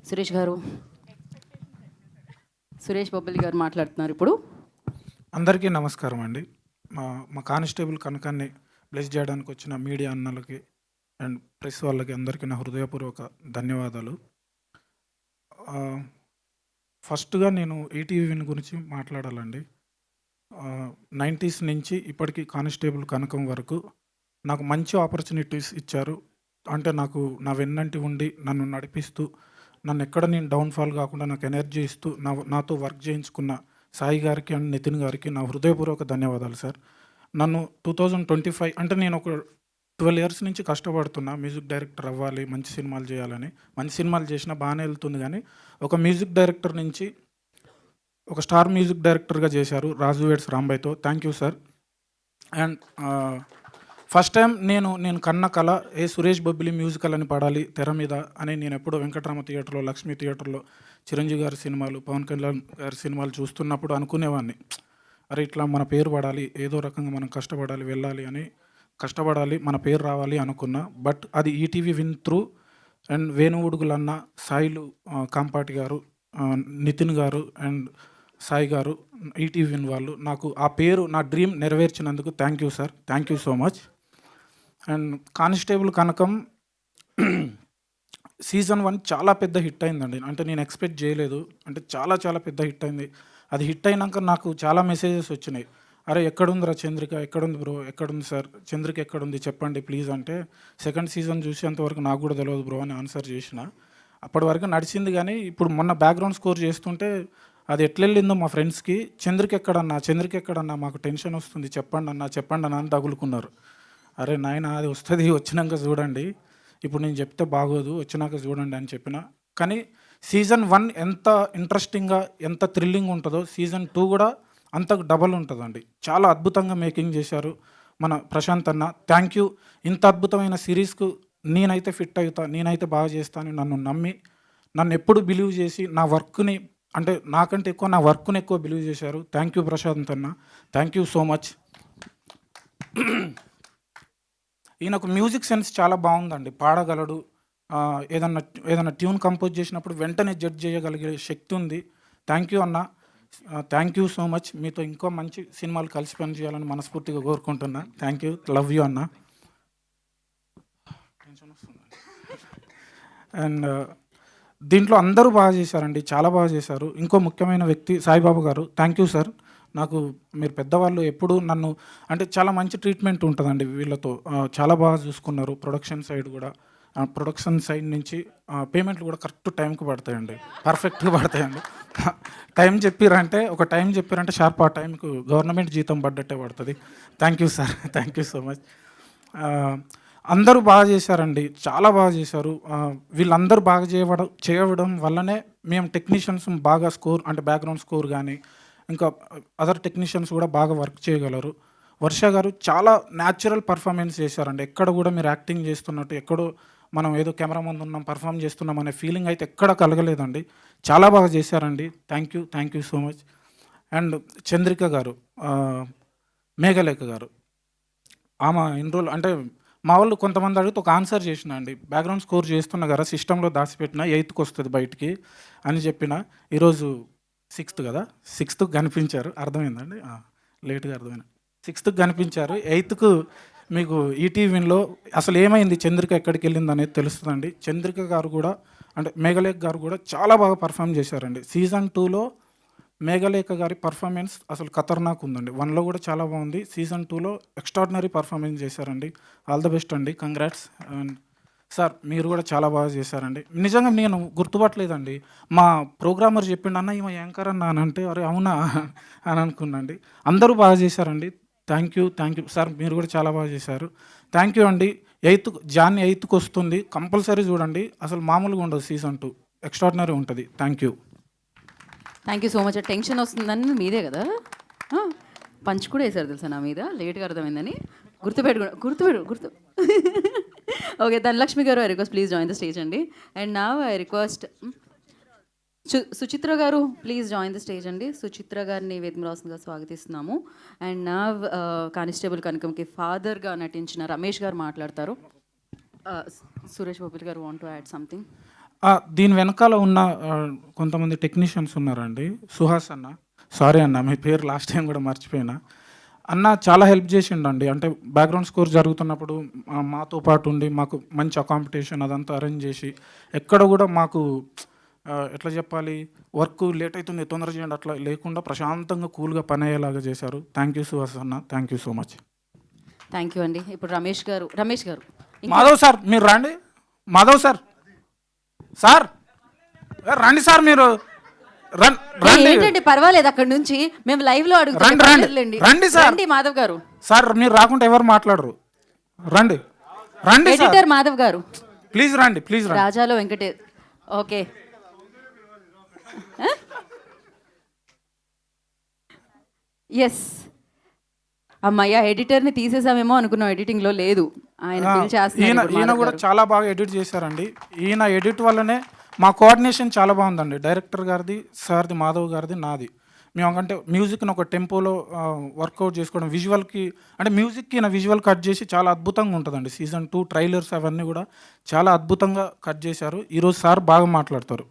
సురేష్ గారు, సురేష్ బొబ్బిలి గారు మాట్లాడుతున్నారు ఇప్పుడు. అందరికీ నమస్కారం అండి. మా మా కానిస్టేబుల్ కనకాన్ని బ్లెస్ చేయడానికి వచ్చిన మీడియా అన్నలకి అండ్ ప్రెస్ వాళ్ళకి అందరికీ నా హృదయపూర్వక ధన్యవాదాలు. ఫస్ట్గా నేను ఈటీవీని గురించి మాట్లాడాలండి. 90s నుంచి ఇప్పటికీ కానిస్టేబుల్ కనకం వరకు నాకు మంచి ఆపర్చునిటీస్ ఇచ్చారు. అంటే నాకు నా వెన్నంటి ఉండి నన్ను నడిపిస్తూ, నన్ను ఎక్కడ నేను డౌన్ఫాల్ కాకుండా నాకు ఎనర్జీ ఇస్తూ నాతో వర్క్ చేయించుకున్న సాయి గారికి అండ్ నితిన్ గారికి నా హృదయపూర్వక ధన్యవాదాలు సార్. నన్ను 2025 అంటే నేను ఒక 12 ఇయర్స్ నుంచి కష్టపడుతున్నా మ్యూజిక్ డైరెక్టర్ అవ్వాలి, మంచి సినిమాలు చేయాలని. మంచి సినిమాలు చేసినా బాగానే వెళ్తుంది, కానీ ఒక మ్యూజిక్ డైరెక్టర్ నుంచి ఒక స్టార్ మ్యూజిక్ డైరెక్టర్గా చేశారు రాజు వేడ్స్ రాంబాయ్తో. Thank you sir. And first time నేను కన్న కళ సురేష్ బొబ్బిలి మ్యూజికల్ అని పాడాలి తెర మీద అని నేను ఎప్పుడో వెంకటరామ థియేటర్లో, లక్ష్మీ థియేటర్లో చిరంజీవి గారి సినిమాలు, పవన్ కళ్యాణ్ గారి సినిమాలు చూస్తున్నప్పుడు అనుకునేవాడిని, అరే ఇట్లా మన పేరు పడాలి, ఏదో రకంగా మనం కష్టపడాలి, వెళ్ళాలి అని, కష్టపడాలి, మన పేరు రావాలి అనుకున్నా. బట్ అది ఈటీవీ విన్ త్రూ అండ్ వేణువుడుగులన్న, సాయిలు కాంపాటి గారు, నితిన్ గారు అండ్ సాయి గారు, ఈటీవీ విన్ వాళ్ళు నాకు ఆ పేరు, నా డ్రీమ్ నెరవేర్చినందుకు thank you sir. Thank you so much. And constable Kanakam season 1 చాలా పెద్ద హిట్ అయిందండి. అంటే నేను ఎక్స్పెక్ట్ చేయలేదు, అంటే చాలా చాలా పెద్ద హిట్ అయింది. అది హిట్ అయినాక నాకు చాలా మెసేజెస్ వచ్చినాయి, అరే ఎక్కడుందిరా చంద్రిక, ఎక్కడుంది బ్రో, ఎక్కడుంది సార్, చంద్రిక ఎక్కడుంది చెప్పండి ప్లీజ్ అంటే, సెకండ్ సీజన్ చూసేంతవరకు నాకు కూడా తెలియదు బ్రో అని ఆన్సర్ చేసిన. అప్పటి వరకు నడిచింది, కానీ ఇప్పుడు మొన్న బ్యాక్గ్రౌండ్ స్కోర్ చేస్తుంటే అది ఎట్లెళ్ళిందో మా ఫ్రెండ్స్కి, చంద్రిక ఎక్కడన్నా, చంద్రిక ఎక్కడన్నా, మాకు టెన్షన్ వస్తుంది, చెప్పండి అన్న అని తగులుకున్నారు. అరే నాయన అది వస్తుంది, వచ్చినాక చూడండి, ఇప్పుడు నేను చెప్తే బాగోదు, వచ్చినాక చూడండి అని చెప్పిన. కానీ సీజన్ 1 ఎంత ఇంట్రెస్టింగ్గా, ఎంత థ్రిల్లింగ్ ఉంటుందో సీజన్ 2 కూడా అంత డబల్ ఉంటుందండి. చాలా అద్భుతంగా మేకింగ్ చేశారు మన ప్రశాంత్ అన్న. Thank you. ఇంత అద్భుతమైన సిరీస్కు నేనైతే ఫిట్ అవుతా, నేనైతే బాగా చేస్తాను నన్ను నమ్మి, నన్ను ఎప్పుడు బిలీవ్ చేసి నా వర్క్ని, అంటే నాకంటే ఎక్కువ నా వర్క్ని ఎక్కువ బిలీవ్ చేశారు. థ్యాంక్ యూ ప్రశాంత్ అన్న, థ్యాంక్ యూ సో మచ్. ఈయనకు మ్యూజిక్ సెన్స్ చాలా బాగుందండి, పాడగలడు, ఏదన్నా ట్యూన్ కంపోజ్ చేసినప్పుడు వెంటనే జడ్జ్ చేయగలిగే శక్తి ఉంది. థ్యాంక్ యూ అన్న, థ్యాంక్ యూ సో మచ్. మీతో ఇంకో మంచి సినిమాలు కలిసి పని చేయాలని మనస్ఫూర్తిగా కోరుకుంటున్నా. థ్యాంక్ యూ, లవ్ యూ అన్న. అండ్ దీంట్లో అందరూ బాగా చేశారండి, చాలా బాగా చేశారు. ఇంకో ముఖ్యమైన వ్యక్తి సాయిబాబు గారు, థ్యాంక్ యూ సార్. నాకు మీరు పెద్దవాళ్ళు ఎప్పుడు నన్ను, అంటే చాలా మంచి ట్రీట్మెంట్ ఉంటుందండి వీళ్ళతో, చాలా బాగా చూసుకున్నారు. ప్రొడక్షన్ సైడ్ కూడా, ప్రొడక్షన్ సైడ్ నుంచి పేమెంట్లు కూడా కరెక్ట్ టైంకి పడతాయండి, పర్ఫెక్ట్గా పడతాయండి. టైం చెప్పారంటే, ఒక టైం చెప్పారంటే షార్ప్ ఆ టైంకు గవర్నమెంట్ జీతం పడ్డట్టే పడుతుంది. Thank you sir, thank you so much. అందరూ బాగా చేశారండి, చాలా బాగా చేశారు. వీళ్ళందరూ బాగా చేయడం వల్లనే మేము టెక్నీషియన్స్ బాగా స్కోర్, అంటే బ్యాక్గ్రౌండ్ స్కోర్ కానీ ఇంకా అదర్ టెక్నీషియన్స్ కూడా బాగా వర్క్ చేయగలరు. వర్ష గారు చాలా న్యాచురల్ పర్ఫార్మెన్స్ చేశారండి. ఎక్కడ కూడా మీరు యాక్టింగ్ చేస్తున్నట్టు, ఎక్కడో మనం ఏదో కెమెరా ముందు ఉన్నాం, పర్ఫామ్ చేస్తున్నాం అనే ఫీలింగ్ అయితే ఎక్కడ కలగలేదండి. చాలా బాగా చేశారండి. Thank you so much. And Chandrika గారు, మేఘలేఖ గారు, ఆమె ఎన్రోల్, అంటే మా వాళ్ళు కొంతమంది అడిగితే ఒక ఆన్సర్ చేసిన అండి, బ్యాక్గ్రౌండ్ స్కోర్ చేస్తున్నా కదా, సిస్టంలో దాచిపెట్టిన 8th వస్తుంది బయటికి అని చెప్పిన. ఈరోజు 6th కదా, 6th కనిపించారు, అర్థమైందండి, లేట్గా అర్థమైంది. 6th కనిపించారు, 8th మీకు ఈటీవీలో అసలు ఏమైంది, చంద్రిక ఎక్కడికి వెళ్ళింది అనేది తెలుస్తుందండి. చంద్రిక గారు కూడా, అంటే మేఘలేఖ గారు కూడా చాలా బాగా పర్ఫామ్ చేశారండి. సీజన్ 2లో మేఘలేఖ గారి పర్ఫార్మెన్స్ అసలు ఖతర్నాక్ ఉందండి. 1లో కూడా చాలా బాగుంది, సీజన్ 2లో ఎక్స్ట్రాడినరీ పర్ఫార్మెన్స్ చేశారండి. ఆల్ ద బెస్ట్ అండి, కంగ్రాట్స్. అండ్ సార్ మీరు కూడా చాలా బాగా చేశారండి. నిజంగా నేను గుర్తుపట్టలేదండి, మా ప్రోగ్రామర్ చెప్పిండు అన్న ఈమె యాంకర్ అన్న అని అంటే, అరే అవునా అని అనుకున్నాండి. అందరూ బాగా చేశారండి. థ్యాంక్ యూ సార్, మీరు కూడా చాలా బాగా చేశారు. థ్యాంక్ యూ అండి. జాన్ 8th వస్తుంది, కంపల్సరీ చూడండి, అసలు మామూలుగా ఉండదు. సీజన్ 2 ఎక్స్ట్రాడినరీ ఉంటుంది. Thank you so much. Tension వస్తుందని మీదే కదా, పంచ్ కూడా వేశారు తెలుసా నా మీద, లేట్గా అర్థమైందని. గుర్తు ఓకే. ధనలక్ష్మి గారు, I request please join the stage అండి. అండ్ నా ఐ రిక్వెస్ట్ సుచిత్ర గారు, ప్లీజ్ జాయిన్ ద స్టేజ్ అండి. సుచిత్ర గారిని వేదికరాసంగా స్వాగతిస్తున్నాము. అండ్ నా కానిస్టేబుల్ కనకంకి ఫాదర్గా నటించిన రమేష్ గారు మాట్లాడతారు. సురేష్ బొబ్బిలి గారు వాంట్ టు యాడ్ సంథింగ్? దీని వెనకాల ఉన్న కొంతమంది టెక్నీషియన్స్ ఉన్నారండి. సుహాస్ అన్న, సారీ అన్న మీ పేరు లాస్ట్ టైం కూడా మర్చిపోయినా. అన్న చాలా హెల్ప్ చేసిండండి. అంటే బ్యాక్గ్రౌండ్ స్కోర్ జరుగుతున్నప్పుడు మాతో పాటు ఉండి మాకు మంచి అకామిడేషన్ అదంతా అరేంజ్ చేసి ఎక్కడ కూడా మాకు ఎట్లా చెప్పాలి, వర్క్ లేట్ అవుతుంది తొందర చేయండి అట్లా లేకుండా ప్రశాంతంగా కూల్గా పని అయ్యేలాగా చేశారు. థ్యాంక్ యూ సుహాస్ అన్న, thank you so much. Thank you అండి. ఇప్పుడు రమేష్ గారు మాధవ్ సార్ మీరు రండి. మాధవ్ సార్, సార్ రండి సార్, మీరు రండి. ఏంటండి పర్వాలేదు, అక్కడ నుంచి మేము లైవ్ లో రండి రండి సార్. రండి మాధవ్ గారు. సార్ మీరు రాకుంటే ఎవరు మాట్లాడరు. రండి రండి ఎడిటర్ మాధవ్ గారు ప్లీజ్ రండి, ప్లీజ్ రండి. రాజాలో వెంకటేష్. ఓకే, ఎస్ అమ్మయ్య, ఎడిటర్ని తీసేసామేమో అనుకున్నాం, ఎడిటింగ్లో లేదు. ఆయన ఈయన కూడా చాలా బాగా ఎడిట్ చేశారండి. ఈయన ఎడిట్ వల్లనే మా కోఆర్డినేషన్ చాలా బాగుందండి. డైరెక్టర్ గారిది, సార్ది, మాధవ్ గారిది, నాది. మేము అంటే మ్యూజిక్ని ఒక టెంపోలో వర్కౌట్ చేసుకోవడం, విజువల్కి అంటే మ్యూజిక్కి ఈయన విజువల్ కట్ చేసి చాలా అద్భుతంగా ఉంటుందండి. సీజన్ 2 ట్రైలర్స్ అవన్నీ కూడా చాలా అద్భుతంగా కట్ చేశారు. ఈరోజు సార్ బాగా మాట్లాడతారు.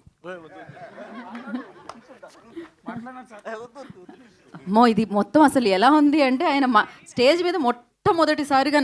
ఇది మొత్తం అసలు ఎలా ఉంది అంటే ఆయన స్టేజ్ మీద మొట్టమొదటిసారిగా